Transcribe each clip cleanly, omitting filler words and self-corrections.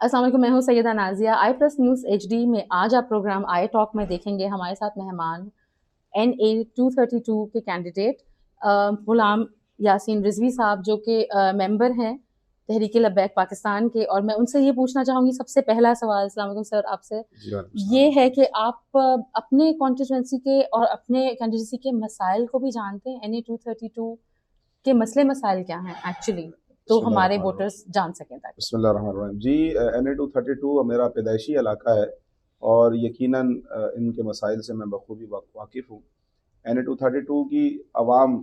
अस्सलाम वालेकुम, मैं हूँ सैयदा नाज़िया। आई प्लस न्यूज़ HD में आज आप प्रोग्राम आई टॉक में देखेंगे हमारे साथ मेहमान NA 232 के कैंडिडेट गुलाम यासीन रिजवी साहब, जो कि मेंबर हैं तहरीक लब्बैक पाकिस्तान के। और मैं उनसे ये पूछना चाहूँगी, सबसे पहला सवाल अस्सलाम वालेकुम सर आपसे जी वालेकुम ये सलाम। है कि आप अपने कॉन्स्टिट्यूंसी के और अपने कैंडिडेसी के मसाइल को भी जानते हैं। NA 232 के मसले मसाइल क्या हैं एक्चुअली, तो हमारे बिस्मिल्लाहिर्रहमानिर्रहीम। वोटर्स जान सकें ताकि। बिस्मिल्लाहिर्रहमानिर्रहीम। जी, NA 232 मेरा पैदाइशी इलाका है और यकीनन इनके मसाइल से मैं बखूबी वाकिफ़ हूँ। NA 232 की आवाम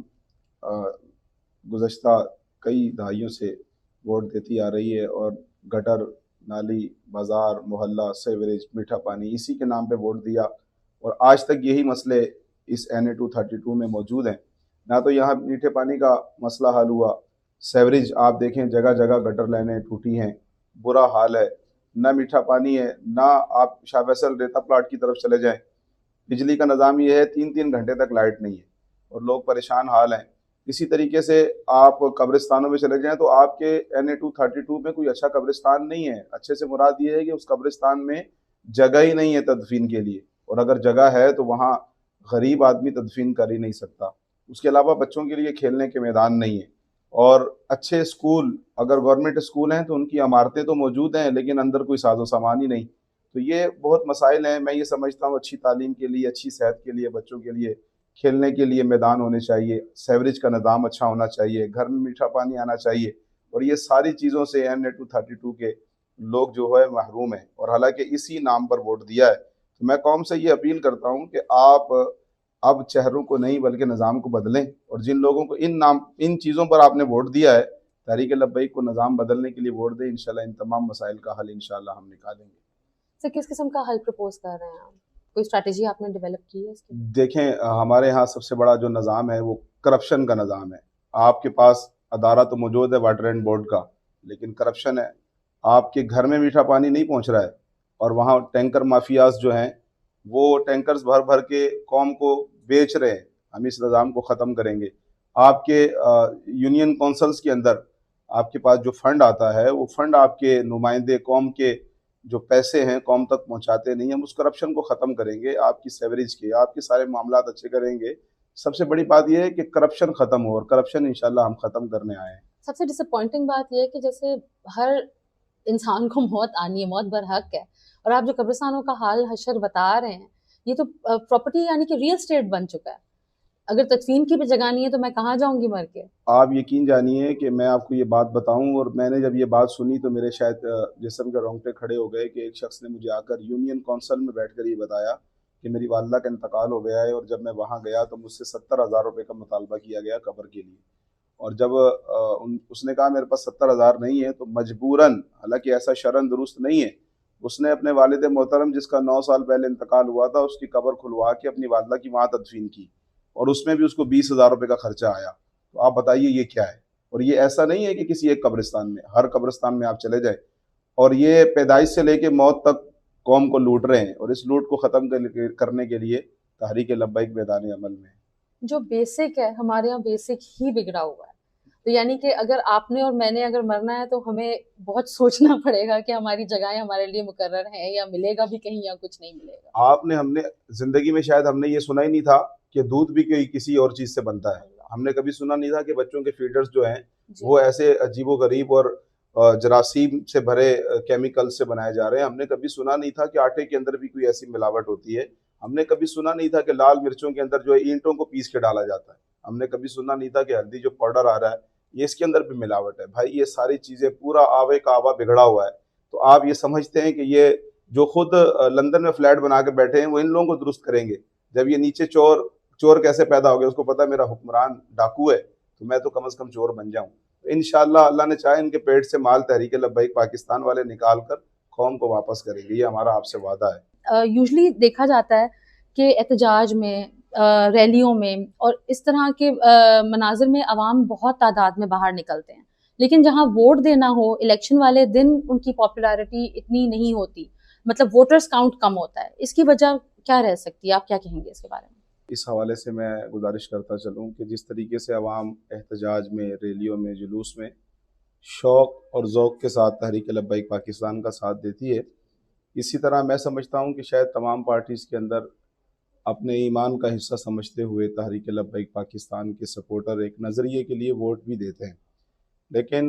गुज़श्ता कई दहाइयों से वोट देती आ रही है और गटर, नाली, बाज़ार, मोहल्ला, सीवरेज, मीठा पानी इसी के नाम पे वोट दिया और आज तक यही मसले इस NA 232 में मौजूद हैं। ना तो यहाँ मीठे पानी का मसला हल हुआ, सीवरेज आप देखें जगह जगह गटर लाइनें टूटी हैं, बुरा हाल है, ना मीठा पानी है, ना आप शाह फैसल रेता प्लाट की तरफ चले जाएँ, बिजली का निज़ाम ये है 3-3 घंटे तक लाइट नहीं है और लोग परेशान हाल हैं। इसी तरीके से आप कब्रिस्तानों में चले जाएँ तो आपके NA 232 में कोई अच्छा कब्रिस्तान नहीं है। अच्छे से मुराद ये है कि उस कब्रिस्तान में जगह ही नहीं है तदफ़ीन के लिए और अगर जगह है तो वहाँ गरीब आदमी तदफ़ीन कर ही नहीं सकता। उसके अलावा बच्चों के लिए खेलने के मैदान नहीं है और अच्छे स्कूल अगर गवर्नमेंट स्कूल हैं तो उनकी इमारतें तो मौजूद हैं लेकिन अंदर कोई साज़ो सामान ही नहीं। तो ये बहुत मसाइल हैं। मैं ये समझता हूँ अच्छी तालीम के लिए, अच्छी सेहत के लिए, बच्चों के लिए खेलने के लिए मैदान होने चाहिए, सीवरेज का निज़ाम अच्छा होना चाहिए, घर में मीठा पानी आना चाहिए और ये सारी चीज़ों से NA 232 के लोग जो है महरूम हैं और हालाँकि इसी नाम पर वोट दिया है। तो मैं कौम से ये अपील करता हूँ कि आप अब चेहरों को नहीं बल्कि निज़ाम को बदलें और जिन लोगों को इन चीज़ों पर आपने वोट दिया है, तहरीक लब्बैक को निज़ाम बदलने के लिए वोट दें। इंशाल्लाह इन तमाम मसाइल का हल इंशाल्लाह हम निकालेंगे। सर, किस किस्म का हल प्रपोज कर रहे हैं आप? कोई स्ट्रैटेजी आपने डेवलप की है इसकी? देखें, हमारे यहाँ सबसे बड़ा जो निज़ाम है वो करप्शन का निज़ाम है। आपके पास अदारा तो मौजूद है वाटर एंड बोर्ड का, लेकिन करप्शन है। आपके घर में मीठा पानी नहीं पहुँच रहा है और वहाँ टैंकर माफियाज जो हैं वो टैंकर्स भर भर के कौम को बेच रहे हैं। हम इस निज़ाम को ख़त्म करेंगे। आपके यूनियन कौंसल्स के अंदर आपके पास जो फंड आता है वो फंड आपके नुमाइंदे कौम के जो पैसे हैं कौम तक पहुंचाते नहीं। हम उस करप्शन को ख़त्म करेंगे, आपकी सेवरेज के आपके सारे मामलात अच्छे करेंगे। सबसे बड़ी बात यह है कि करप्शन ख़त्म हो और करप्शन इंशाल्लाह हम ख़त्म करने आए हैं। सबसे डिसअपॉइंटिंग बात ये है कि जैसे हर इंसान को मौत आनी है, मौत बरहक है, और आप जो कब्रिस्तानों का हाल हशर बता रहे हैं, ये तो प्रॉपर्टी यानी कि रियल एस्टेट बन चुका है। अगर तदफीन की भी जगह नहीं है तो मैं कहाँ जाऊंगी मर के? आप यकीन जानिए कि मैं आपको ये बात बताऊं और मैंने जब ये बात सुनी तो मेरे शायद जिस्म के रोंगटे खड़े हो गए कि एक शख्स ने मुझे आकर यूनियन कौंसिल में बैठकर ये बताया कि मेरी वालदा का इंतकाल हो गया है और जब मैं वहाँ गया तो मुझसे 70,000 रुपये का मुतालबा किया गया कब्र के लिए। और जब उसने कहा मेरे पास 70,000 नहीं है तो मजबूरन, हालांकि ऐसा शरन दुरुस्त नहीं है, उसने अपने वालिद मोहतरम जिसका 9 साल पहले इंतकाल हुआ था उसकी कब्र खुलवा के अपनी वालदा की वहाँ तदफीन की और उसमें भी उसको 20,000 रुपये का खर्चा आया। तो आप बताइए ये क्या है? और ये ऐसा नहीं है कि किसी एक कब्रिस्तान में, हर कब्रिस्तान में आप चले जाए और ये पैदाइश से लेके मौत तक कौम को लूट रहे हैं और इस लूट को ख़त्म करने के लिए तहरीक लब्बैक मैदान अमल में है। जो बेसिक है हमारे यहाँ, बेसिक ही बिगड़ा हुआ है। तो यानी कि अगर आपने और मैंने अगर मरना है तो हमें बहुत सोचना पड़ेगा कि हमारी जगहें हमारे लिए मुकर्रर हैं या मिलेगा भी कहीं या कुछ नहीं मिलेगा। आपने हमने ज़िंदगी में शायद हमने ये सुना ही नहीं था कि दूध भी कोई किसी और चीज़ से बनता है। अल्लाह। हमने कभी सुना नहीं था कि बच्चों के फीडर्स जो हैं जी। वो ऐसे अजीबो-गरीब और जरासीम से भरे केमिकल से बनाए जा रहे हैं। हमने कभी सुना नहीं था कि आटे के अंदर भी कोई ऐसी मिलावट होती है। हमने कभी सुना नहीं था कि लाल मिर्चों के अंदर जो है ईंटों को पीस के डाला जाता है। हमने कभी सुना नहीं था कि हल्दी जो पाउडर आ रहा है, ये इसके अंदर भी मिलावट है। भाई ये सारी चीज़ें पूरा आवे का आवा बिगड़ा हुआ है। तो आप ये समझते हैं कि ये जो खुद लंदन में फ्लैट बना के बैठे हैं वो इन लोगों को दुरुस्त करेंगे? जब ये नीचे चोर चोर कैसे पैदा हो गया, उसको पता है मेरा हुक्मरान डाकू है तो मैं तो कम से कम चोर बन जाऊं। तो इंशाल्लाह अल्लाह ने चाहे इनके पेट से माल तहरीक लब्बैक पाकिस्तान वाले निकाल कर कौम को वापस करेंगे, ये हमारा आपसे वादा है। यूजली देखा जाता है कि एहतजाज में, रैलियों में और इस तरह के मनाजिर में अवाम बहुत तादाद में बाहर निकलते हैं, लेकिन जहाँ वोट देना हो इलेक्शन वाले दिन उनकी पॉपुलैरिटी इतनी नहीं होती, मतलब वोटर्स काउंट कम होता है। इसकी वजह क्या रह सकती है, आप क्या कहेंगे इसके बारे में? इस हवाले से मैं गुजारिश करता चलूँ कि जिस तरीके से अवाम एहतजाज में, रैलियों में, जुलूस में शौक़ और ज़ौक़ के साथ तहरीक लब्बैक पाकिस्तान का साथ देती है। इसी तरह मैं समझता हूँ कि शायद तमाम पार्टीज़ के अंदर अपने ईमान का हिस्सा समझते हुए तहरीक लब्बैक पाकिस्तान के सपोर्टर एक नज़रिए के लिए वोट भी देते हैं। लेकिन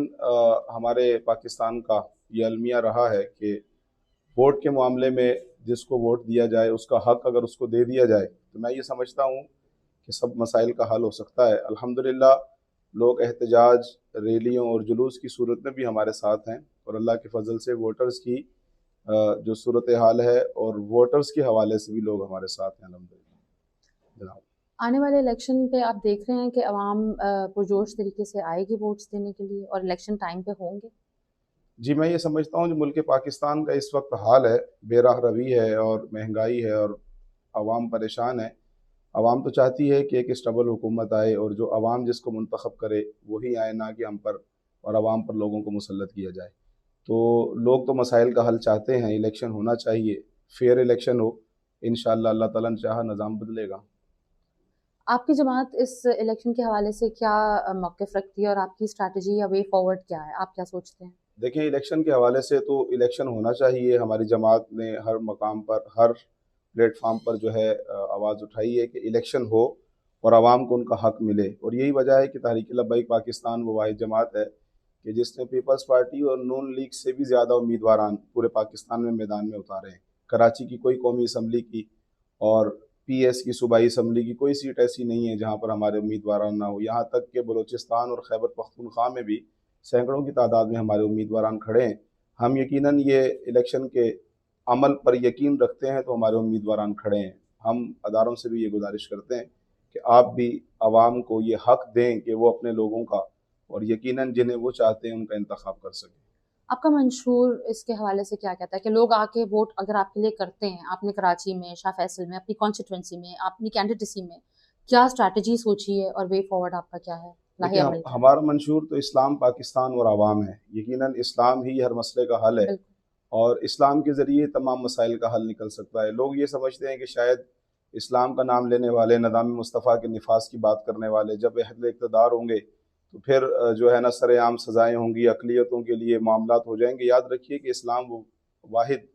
हमारे पाकिस्तान का ये अलमिया रहा है कि वोट के मामले में जिसको वोट दिया जाए उसका हक़ अगर उसको दे दिया जाए तो मैं ये समझता हूँ कि सब मसाइल का हल हो सकता है। अल्हम्दुलिल्लाह लोग एहतजाज, रैलियों और जुलूस की सूरत में भी हमारे साथ हैं और अल्लाह के फ़ज़ल से वोटर्स की जो सूरत हाल है और वोटर्स के हवाले से भी लोग हमारे साथ हैं अल्हम्दुलिल्लाह। जनाब आने वाले इलेक्शन पे आप देख रहे हैं कि अवाम पुरजोश तरीके से आएगी वोट्स देने के लिए और इलेक्शन टाइम पे होंगे? जी, मैं ये समझता हूँ जो मुल्क पाकिस्तान का इस वक्त हाल है, बेराह रवी है और महंगाई है और अवाम परेशान है। अवाम तो चाहती है कि एक स्टेबल हुकूमत आए और जो अवाम जिसको मुंतखब करे वही आए, ना कि हम पर और अवाम पर लोगों को मुसल्लत किया जाए। तो लोग तो मसाइल का हल चाहते हैं, इलेक्शन होना चाहिए, फेयर इलेक्शन हो, इंशाअल्लाह अल्लाह ताला ने चाहा निज़ाम बदलेगा। आपकी जमात इस इलेक्शन के हवाले से क्या मौक़िफ़ रखती है और आपकी स्ट्रैटेजी या वे फॉरवर्ड क्या है? आप क्या सोचते हैं? देखिए, इलेक्शन के हवाले से तो इलेक्शन होना चाहिए। हमारी जमात ने हर मकाम पर, हर प्लेटफार्म पर जो है आवाज़ उठाई है कि इलेक्शन हो और आवाम को उनका हक़ मिले। और यही वजह है कि तहरीक लब्बैक पाकिस्तान वो वाहिद जमात है कि जिसने पीपल्स पार्टी और नून लीग से भी ज़्यादा उम्मीदवारान पूरे पाकिस्तान में मैदान में उतारे हैं। कराची की कोई कौमी असम्बली की और पीएस की सूबाई असम्बली की कोई सीट ऐसी नहीं है जहाँ पर हमारे उम्मीदवारान ना हो। यहाँ तक कि बलूचिस्तान और खैबर पख्तूनख्वा में भी सैकड़ों की तादाद में हमारे उम्मीदवारान खड़े हैं। हम यकीनन ये इलेक्शन के अमल पर यकीन रखते हैं तो हमारे उम्मीदवारान खड़े हैं। हम अदारों से भी ये गुजारिश करते हैं कि आप भी आवाम को ये हक़ दें कि वो अपने लोगों का और यकीनन जिन्हें वो चाहते हैं उनका इंतखाब कर सकें। आपका मंशूर इसके हवाले से क्या कहता है कि लोग आके वोट अगर आपके लिए करते हैं, आपने कराची में, शाह फैसल में, अपनी कॉन्स्टिट्यूंसी में, अपनी कैंडिडेसी में, क्या स्ट्रैटेजी सोची है और वे फॉरवर्ड आपका क्या है? लाहे देखिए, अमल क्या है? हमारा मंशूर तो इस्लाम, पाकिस्तान और आवाम है। यकीनन इस्लाम ही हर मसले का हल है बिल्कुल। और इस्लाम के ज़रिए तमाम मसाइल का हल निकल सकता है। लोग ये समझते हैं कि शायद इस्लाम का नाम लेने वाले, निज़ाम मुस्तफ़ा के निफाज़ की बात करने वाले जब अहले इक़्तिदार होंगे तो फिर जो है ना सरेआम सज़ाएँ होंगी, अक़लियतों के लिए मामलात हो जाएँगे। याद रखिए कि इस्लाम वो वाहिद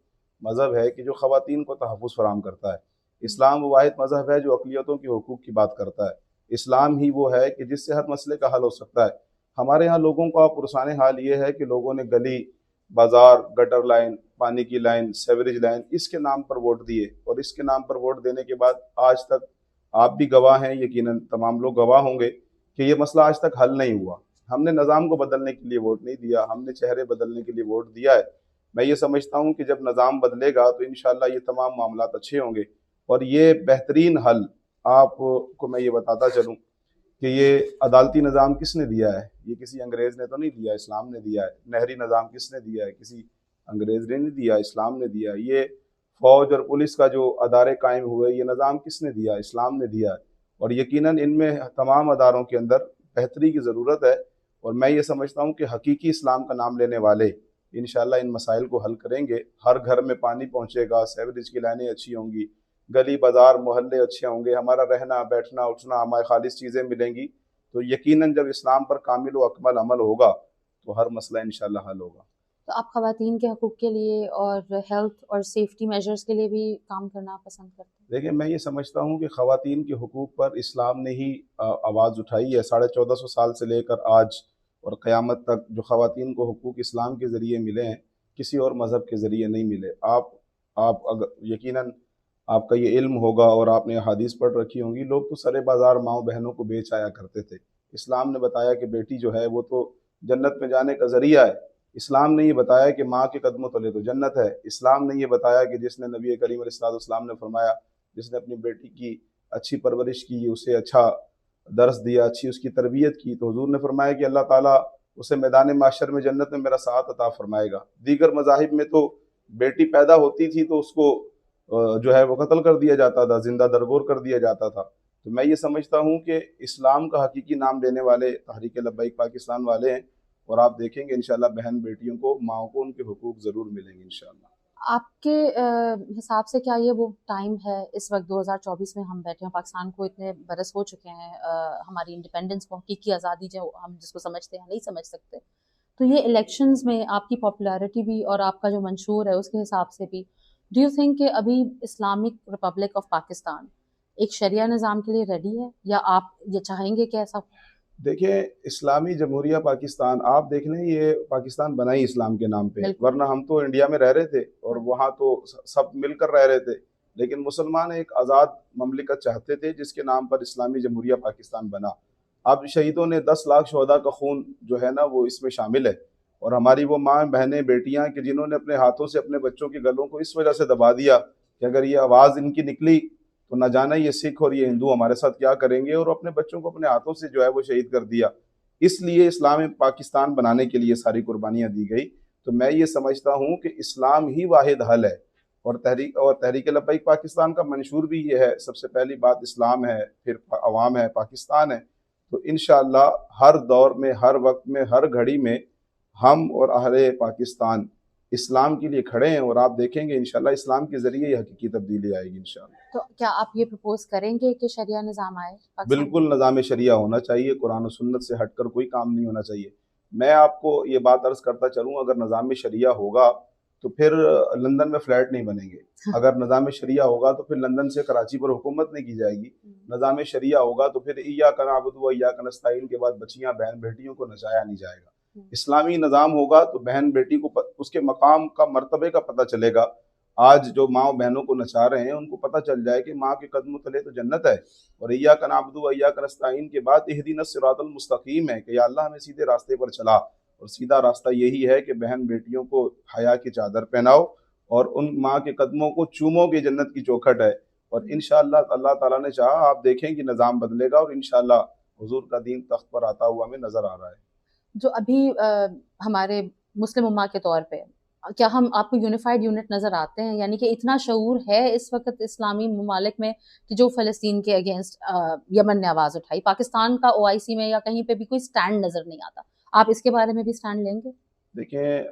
मज़हब है कि जो ख़वातीन को तहफ़्फ़ुज़ फ़राहम करता है। इस्लाम वो वाहिद मज़हब है जो अक़लियतों के हुकूक़ की बात करता है। इस्लाम ही वो है कि जिससे हर मसले का हल हो सकता है। हमारे यहाँ लोगों का पुरसाने हाल ये है कि लोगों ने गली, बाज़ार, गटर लाइन, पानी की लाइन, सीवरेज लाइन इसके नाम पर वोट दिए और इसके नाम पर वोट देने के बाद आज तक आप भी गवाह हैं, यकीनन तमाम लोग गवाह होंगे कि ये मसला आज तक हल नहीं हुआ। हमने निज़ाम को बदलने के लिए वोट नहीं दिया, हमने चेहरे बदलने के लिए वोट दिया है। मैं ये समझता हूँ कि जब निज़ाम बदलेगा तो इंशाअल्लाह ये तमाम मामलात अच्छे होंगे और ये बेहतरीन हल आपको मैं ये बताता चलूँ कि ये अदालती निज़ाम किसने दिया है? ये किसी अंग्रेज़ ने तो नहीं दिया, इस्लाम ने दिया है। नहरी निज़ाम किसने दिया है? किसी अंग्रेज़ ने नहीं दिया, इस्लाम ने दिया है। ये फ़ौज और पुलिस का जो अदारे कायम हुए, ये निज़ाम किसने दिया? इस्लाम ने दिया है और यकीनन इनमें तमाम अदारों के अंदर बेहतरी की ज़रूरत है और मैं ये समझता हूँ कि हकीकी इस्लाम का नाम लेने वाले इंशाअल्लाह इन मसाइल को हल करेंगे। हर घर में पानी पहुँचेगा, सीवरेज की लाइनें अच्छी होंगी, गली बाज़ार मोहल्ले अच्छे होंगे, हमारा रहना, बैठना, उठना, हमारी खालिस चीज़ें मिलेंगी। तो यकीनन जब इस्लाम पर कामिल व अकमल अमल होगा, तो हर मसला इंशाअल्लाह हल होगा। तो आप ख़वातीन के हकूक़ के लिए और हेल्थ और सेफ्टी मेजर्स के लिए भी काम करना पसंद करते हैं? देखिए, मैं ये समझता हूँ कि ख़वातीन के हुकूक़ पर इस्लाम ने ही आवाज़ उठाई है। 1450 साल से लेकर आज और क़यामत तक जो ख़वातीन को हुकूक़ इस्लाम के ज़रिए मिले हैं, किसी और मज़हब के ज़रिए नहीं मिले। आप अगर यकीनन आपका ये इल्म होगा और आपने अहादीस पढ़ रखी होंगी, लोग तो सरे बाज़ार माँओं बहनों को बेच आया करते थे। इस्लाम ने बताया कि बेटी जो है वो तो जन्नत में जाने का ज़रिया है। इस्लाम ने ये बताया कि माँ के कदमों तले तो जन्नत है। इस्लाम ने ये बताया कि जिसने नबी करीम अलैहिस्सलाम ने फरमाया, जिसने अपनी बेटी की अच्छी परवरिश की, उसे अच्छा दर्स दिया, अच्छी उसकी तरबियत की, तो हुज़ूर ने फरमाया कि अल्लाह ताला उसे मैदान माशर में जन्नत में मेरा साथ अता फरमाएगा। दीगर मज़ाहिब में तो बेटी पैदा होती थी तो उसको जो है वो कत्ल कर दिया जाता था, ज़िंदा दरगोर कर दिया जाता था। तो मैं ये समझता हूँ कि इस्लाम का हकीकी नाम लेने वाले तहरीक लब्बैक पाकिस्तान वाले हैं और आप देखेंगे इंशाअल्लाह बहन बेटियों को, माँओं को उनके हुकूक ज़रूर मिलेंगे इंशाअल्लाह। आपके हिसाब से क्या ये वो टाइम है, इस वक़्त 2024 में हम बैठे हैं, पाकिस्तान को इतने बरस हो चुके हैं, हमारी इंडिपेंडेंस को, हकीकी आज़ादी जो हम जिसको समझते हैं, नहीं समझ सकते। तो ये इलेक्शंस में आपकी पॉपुलैरिटी भी और आपका जो मंशूर है उसके हिसाब से भी, डू यू थिंक कि अभी इस्लामिक रिपब्लिक ऑफ पाकिस्तान एक शरिया निज़ाम के लिए रेडी है, या आप ये चाहेंगे कि ऐसा? देखिए, इस्लामी जमहूरिया पाकिस्तान आप देख लें, ये पाकिस्तान बना ही इस्लाम के नाम पे, बिल्कुल। वरना हम तो इंडिया में रह रहे थे और हाँ। वहाँ तो सब मिलकर रह रहे थे। लेकिन मुसलमान एक आज़ाद ममलिकत चाहते थे जिसके नाम पर इस्लामी जमहूरिया पाकिस्तान बना। अब शहीदों ने 10 लाख शहदा का खून जो है ना वो इसमें शामिल है, और हमारी वो माँ बहनें बेटियां कि जिन्होंने अपने हाथों से अपने बच्चों के गलों को इस वजह से दबा दिया कि अगर ये आवाज़ इनकी निकली तो न जाना ये सिख और ये हिंदू हमारे साथ क्या करेंगे, और अपने बच्चों को अपने हाथों से जो है वो शहीद कर दिया। इसलिए इस्लाम पाकिस्तान बनाने के लिए सारी कुर्बानियाँ दी गई। तो मैं ये समझता हूँ कि इस्लाम ही वाहिद हल है, और तहरीक लब्बैक पाकिस्तान का मंशूर भी ये है। सबसे पहली बात इस्लाम है, फिर अवाम है, पाकिस्तान है। तो इंशाअल्लाह हर दौर में, हर वक्त में, हर घड़ी में हम और अहले पाकिस्तान इस्लाम के लिए खड़े हैं, और आप देखेंगे इंशाअल्लाह इस्लाम के ज़रिए ये हकीकी तब्दीली आएगी इंशाअल्लाह। तो क्या आप ये प्रपोज करेंगे कि शरिया निज़ाम आए पाकिस्तान में? बिल्कुल निज़ाम शरिया होना चाहिए, कुरान और सुन्नत से हटकर कोई काम नहीं होना चाहिए। मैं आपको ये बात अर्ज़ करता चलूँ, अगर निज़ाम शरिया होगा तो फिर लंदन में फ्लैट नहीं बनेंगे। अगर निज़ाम शरिया होगा तो फिर लंदन से कराची पर हुकूमत नहीं की जाएगी। निज़ाम शरिया होगा तो फिर इय्याका नअबुदु व इय्याका नस्तईन के बाद बच्चियाँ बहन बेटियों को नचाया नहीं जाएगा। इस्लामी निज़ाम होगा तो बहन बेटी को उसके मकाम का, मर्तबे का पता चलेगा। आज जो माँ बहनों को नचा रहे हैं उनको पता चल जाए कि माँ के कदमों तले तो जन्नत है, और इय्याका नअबुदु व इय्याका नस्तईन के बाद इहदिनस सिरातल मुस्तकीम है कि या अल्लाह हमें सीधे रास्ते पर चला। और सीधा रास्ता यही है कि बहन बेटियों को हया की चादर पहनाओ और उन माँ के कदमों को चूमो कि जन्नत की चौखट है। और इंशाअल्लाह अल्लाह ताला ने चाहा आप देखें कि निज़ाम बदलेगा और इंशाअल्लाह हुजूर का दीन तख्त पर आता हुआ हमें नजर आ रहा है। जो अभी हमारे मुस्लिम उम्मा के तौर पे क्या हम आपको यूनिफाइड यूनिट नज़र आते हैं, यानी कि इतना शऊर है इस वक्त इस्लामी ममालिक में कि जो फ़लस्तीन के अगेंस्ट यमन ने आवाज़ उठाई, पाकिस्तान का ओआईसी में या कहीं पे भी कोई स्टैंड नज़र नहीं आता, आप इसके बारे में भी स्टैंड लेंगे? देखें,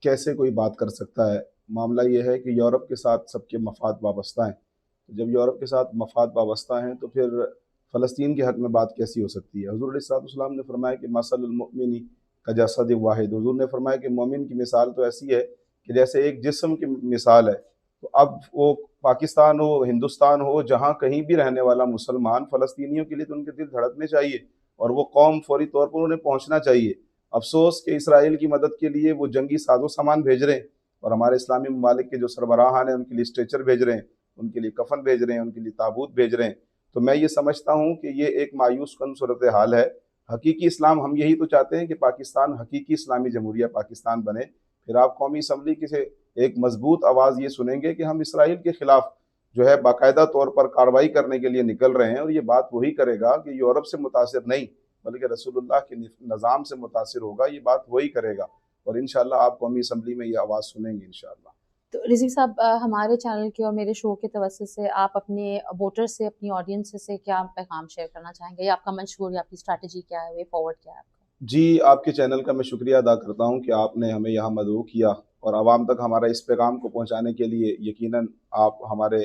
कैसे कोई बात कर सकता है। मामला ये है कि यूरोप के साथ सबके मफाद वाबस्ता हैं। तो जब यूरोप के साथ मफाद वाबस्ता हैं तो फिर फ़लस्तीन के हक़ में बात कैसी हो सकती है। हुज़ूर अलैहिस्सलाम ने फरमाया कि मसलुल मुमिनी का जसद वाहिद। हुज़ूर ने फरमाया कि मोमिन की मिसाल तो ऐसी है कि जैसे एक जिस्म की मिसाल है। तो अब वो पाकिस्तान हो, हिंदुस्तान हो, जहाँ कहीं भी रहने वाला मुसलमान, फ़लस्तीनियों के लिए तो उनके दिल धड़कने चाहिए और वो कौम फ़ौरी तौर पर उन्हें पहुँचना चाहिए। अफसोस कि इसराइल की मदद के लिए वो जंगी साजो सामान भेज रहे हैं, और हमारे इस्लामी ममालिक के जो सरबराहान हैं उनके लिए स्ट्रेचर भेज रहे हैं, उनके लिए कफन भेज रहे हैं, उनके लिए ताबूत भेज रहे हैं। तो मैं ये समझता हूँ कि ये एक मायूस कन सूरत हाल है। हकीकी इस्लाम, हम यही तो चाहते हैं कि पाकिस्तान हकीकी इस्लामी जमहूरिया पाकिस्तान बने। फिर आप कौमी असम्बली की से एक मजबूत आवाज़ ये सुनेंगे कि हम इसराइल के खिलाफ जो है बाकायदा तौर पर कार्रवाई करने के लिए निकल रहे हैं, और ये बात वही करेगा कि यूरोप से मुतासिर नहीं बल्कि रसूलुल्लाह के निज़ाम से मुतासिर होगा। ये बात वही करेगा, और इंशाअल्लाह आप कौमी असम्बली में ये आवाज़ सुनेंगे इंशाअल्लाह। तो रिज़वी साहब, हमारे चैनल के और मेरे शो के तवज्जुह से आप अपने वोटर से, अपनी ऑडियंस से क्या पैगाम शेयर करना चाहेंगे, या आपका मंशूर या आपकी स्ट्रैटेजी क्या है, वे फॉरवर्ड क्या है आपका? जी, आपके चैनल का मैं शुक्रिया अदा करता हूँ कि आपने हमें यहाँ मदऊ किया और आवाम तक हमारा इस पैगाम को पहुँचाने के लिए यकीनन आप हमारे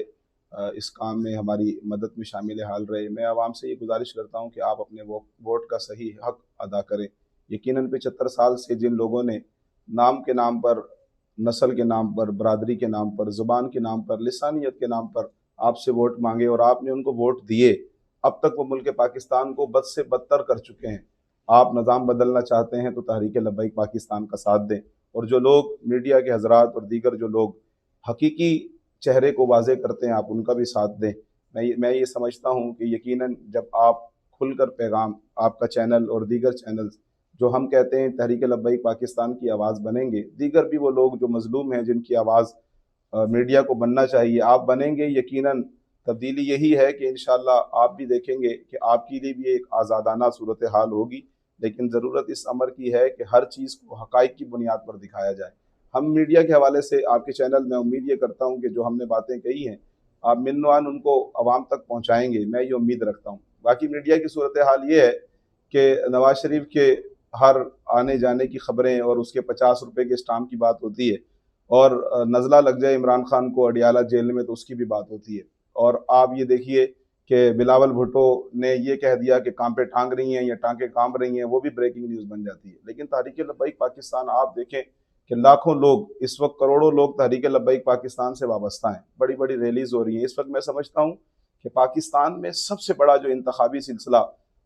इस काम में हमारी मदद में शामिल हाल रहे। मैं आवाम से ये गुजारिश करता हूँ कि आप अपने वोट का सही हक अदा करें। यकीनन 75 साल से जिन लोगों ने नाम के नाम पर, नस्ल के नाम पर, बरादरी के नाम पर, ज़ुबान के नाम पर, लिसानियत के नाम पर आपसे वोट मांगे और आपने उनको वोट दिए, अब तक वो मुल्क पाकिस्तान को बद से बदतर कर चुके हैं। आप निज़ाम बदलना चाहते हैं तो तहरीक लब्बैक पाकिस्तान का साथ दें, और जो लोग मीडिया के हज़रात और दीगर जो लोग हकीकी चेहरे को वाज़े करते हैं आप उनका भी साथ दें। मैं ये समझता हूँ कि यकीनन जब आप खुलकर पैगाम, आपका चैनल और दीगर चैनल्स जो हम कहते हैं तहरीक लब्बैक पाकिस्तान की आवाज़ बनेंगे, दीगर भी वो लोग जो मज़लूम हैं जिनकी आवाज़ मीडिया को बनना चाहिए, आप बनेंगे, यकीनन तब्दीली यही है कि इंशाअल्लाह आप भी देखेंगे कि आपके लिए भी एक आज़ादाना सूरत हाल होगी। लेकिन ज़रूरत इस अमर की है कि हर चीज़ को हक़ाइक़ की बुनियाद पर दिखाया जाए। हम मीडिया के हवाले से आपके चैनल में उम्मीद ये करता हूँ कि जो हमने बातें कही हैं आप मिन्नवान उनको आवाम तक पहुँचाएँगे, मैं ये उम्मीद रखता हूँ। बाकी मीडिया की सूरत हाल ये है कि नवाज़ शरीफ के हर आने जाने की ख़बरें और उसके 50 रुपये के स्टाम्प की बात होती है, और नज़ला लग जाए इमरान खान को अडियाला जेल में तो उसकी भी बात होती है। और आप ये देखिए कि बिलावल भुट्टो ने ये कह दिया कि कांपे टांग रही हैं या टांके कांप रही हैं, वो भी ब्रेकिंग न्यूज़ बन जाती है। लेकिन तहरीक लब्बैक पाकिस्तान आप देखें कि लाखों लोग, इस वक्त करोड़ों लोग तहरीक लब्बैक पाकिस्तान से वाबस्ता हैं, बड़ी बड़ी रैलीज हो रही हैं। इस वक्त मैं समझता हूँ कि पाकिस्तान में सबसे बड़ा जो इंतखाबी सिलसिला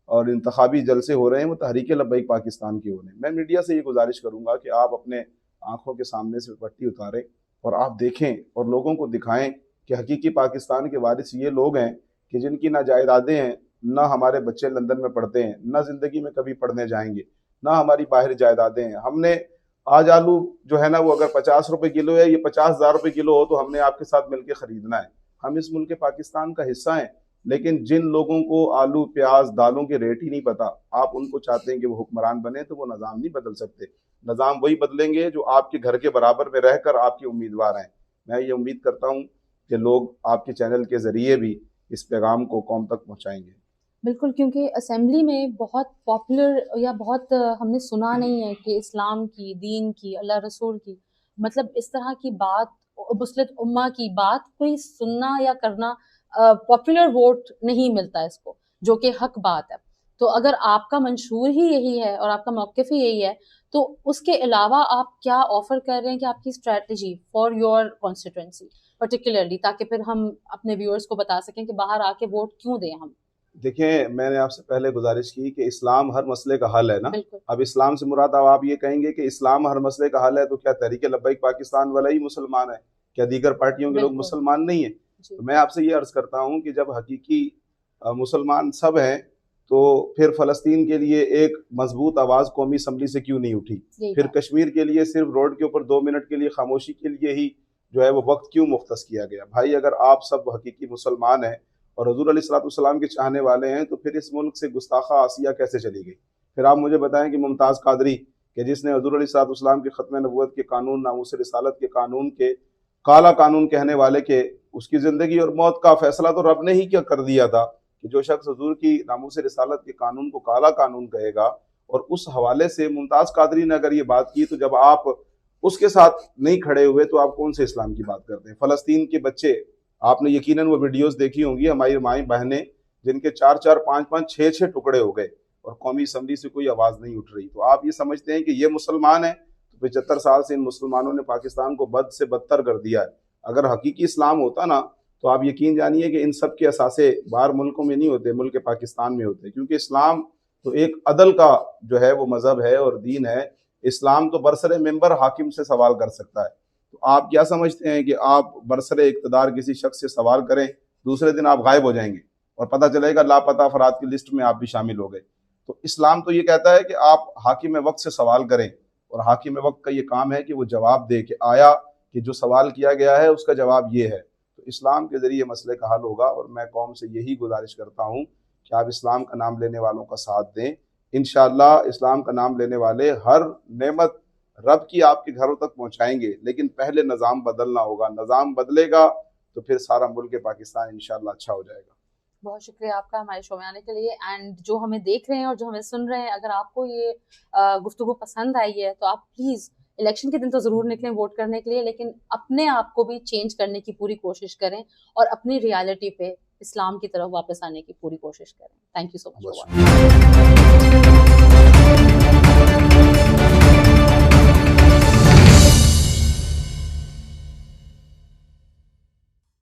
और इंतखाबी जलसे हो रहे हैं वो तहरीक लब्बैक पाकिस्तान की हो रहे हैं। मैं मीडिया से ये गुजारिश करूँगा कि आप अपने आंखों के सामने से पट्टी उतारें और आप देखें और लोगों को दिखाएं कि हकीकी पाकिस्तान के वारिस ये लोग हैं कि जिनकी ना जायदादें हैं, ना हमारे बच्चे लंदन में पढ़ते हैं, ना जिंदगी में कभी पढ़ने जाएंगे, ना हमारी बाहर जायदादें हैं। हमने आज आलू जो है ना वो अगर 50 रुपए किलो है, ये 50,000 रुपए किलो हो तो हमने आपके साथ मिलकर खरीदना है। हम इस मुल्क के पाकिस्तान का हिस्सा हैं, लेकिन जिन लोगों को आलू प्याज दालों के रेट ही नहीं पता, आप उनको चाहते हैं कि वो हुक्मरान बने, तो वो निज़ाम नहीं बदल सकते। निज़ाम वही बदलेंगे जो आपके घर के बराबर में रहकर आपके उम्मीदवार हैं। मैं ये उम्मीद करता हूँ कि लोग आपके चैनल के ज़रिए भी इस पैगाम को कौम तक पहुँचाएंगे। बिल्कुल, क्योंकि असेंबली में बहुत पॉपुलर या बहुत हमने सुना नहीं है कि इस्लाम की, दीन की, अल्लाह रसूल की, मतलब इस तरह की बात, मुस्लिम उम्मा की बात कोई सुनना या करना, पॉपुलर वोट नहीं मिलता इसको, जो कि हक बात है। तो अगर आपका मंशूर ही यही है और आपका मौक़िफ़ ही यही है, तो उसके अलावा आप क्या ऑफर कर रहे हैं कि आपकी strategy for your constituency particularly, ताकि फिर हम अपने व्यूअर्स को बता सकें कि बाहर आके वोट क्यों दें हम। देखिए, मैंने आपसे पहले गुजारिश की कि इस्लाम हर मसले का हल है ना। बिल्कुल। अब इस्लाम से मुराद अब आप ये कहेंगे कि इस्लाम हर मसले का हल है, तो क्या तहरीक लब्बैक पाकिस्तान वाला ही मुसलमान है? क्या दीगर पार्टियों के लोग बिल्कुल। मुसलमान नहीं है? जी। तो मैं आपसे ये अर्ज करता हूँ कि जब हकीकी मुसलमान सब हैं, तो फिर फ़लस्तीन के लिए एक मजबूत आवाज़ कौमी असम्बली से क्यों नहीं उठी? फिर कश्मीर के लिए सिर्फ रोड के ऊपर 2 मिनट के लिए खामोशी के लिए ही जो है वो वक्त क्यों मुख्तस किया गया? भाई, अगर आप सब हकीकी मुसलमान हैं और हुज़ूर अलैहिस्सलाम के चाहने वाले हैं, तो फिर इस मुल्क से गुस्ताखा आसिया कैसे चली गई? फिर आप मुझे बताएं कि मुमताज़ कादरी के जिसने हुज़ूर अलैहिस्सलाम के ख़त्म नबूवत के कानून, नामूस रिसालत के कानून के काला कानून कहने वाले के उसकी ज़िंदगी और मौत का फैसला तो रब ने ही क्या कर दिया था कि जो शख्स हुज़ूर की नामूस रिसालत के कानून को काला कानून कहेगा, और उस हवाले से मुमताज़ कादरी ने अगर ये बात की, तो जब आप उसके साथ नहीं खड़े हुए तो आप कौन से इस्लाम की बात करते हैं? फ़लस्तीन के बच्चे, आपने यकीनन वो वीडियोस देखी होंगी, हमारी माएँ बहनें जिनके 4-4, 5-5, 6-6 टुकड़े हो गए और कौमी असम्बली से कोई आवाज़ नहीं उठ रही। तो आप ये समझते हैं कि ये मुसलमान है? तो 75 साल से इन मुसलमानों ने पाकिस्तान को बद से बदतर कर दिया है। अगर हकीकी इस्लाम होता ना, तो आप यकीन जानिए कि इन सब के असासे बाहर मुल्कों में नहीं होते, मुल्क पाकिस्तान में होते। क्योंकि इस्लाम तो एक अदल का जो है वो मज़हब है और दीन है। इस्लाम तो बरसरे मेंबर हाकिम से सवाल कर सकता है। तो आप क्या समझते हैं कि आप बरसरे इक़्तिदार किसी शख्स से सवाल करें, दूसरे दिन आप गायब हो जाएंगे और पता चलेगा लापता अफराद की लिस्ट में आप भी शामिल हो गए? तो इस्लाम तो ये कहता है कि आप हाकिम वक्त से सवाल करें, और हाकिम वक्त का ये काम है कि वो जवाब दे कि आया कि जो सवाल किया गया है उसका जवाब ये है। तो इस्लाम के ज़रिए मसले का हल होगा, और मैं कौम से यही गुजारिश करता हूँ कि आप इस्लाम का नाम लेने वालों का साथ दें। इंशाअल्लाह इस्लाम का नाम लेने वाले हर नेमत रब की आपके घरों तक पहुँचाएंगे, लेकिन पहले निज़ाम बदलना होगा। निज़ाम बदलेगा तो फिर सारा मुल्क पाकिस्तान इंशाअल्लाह अच्छा हो जाएगा। बहुत शुक्रिया आपका हमारे शो में आने के लिए। एंड जो हमें देख रहे हैं और जो हमें सुन रहे हैं, अगर आपको ये गुफ्तगू पसंद आई है तो आप प्लीज़ इलेक्शन के दिन तो ज़रूर निकलें वोट करने के लिए, लेकिन अपने आप को भी चेंज करने की पूरी कोशिश करें और अपनी रियलिटी पे इस्लाम की तरफ वापस आने की पूरी कोशिश करें। Thank you so much.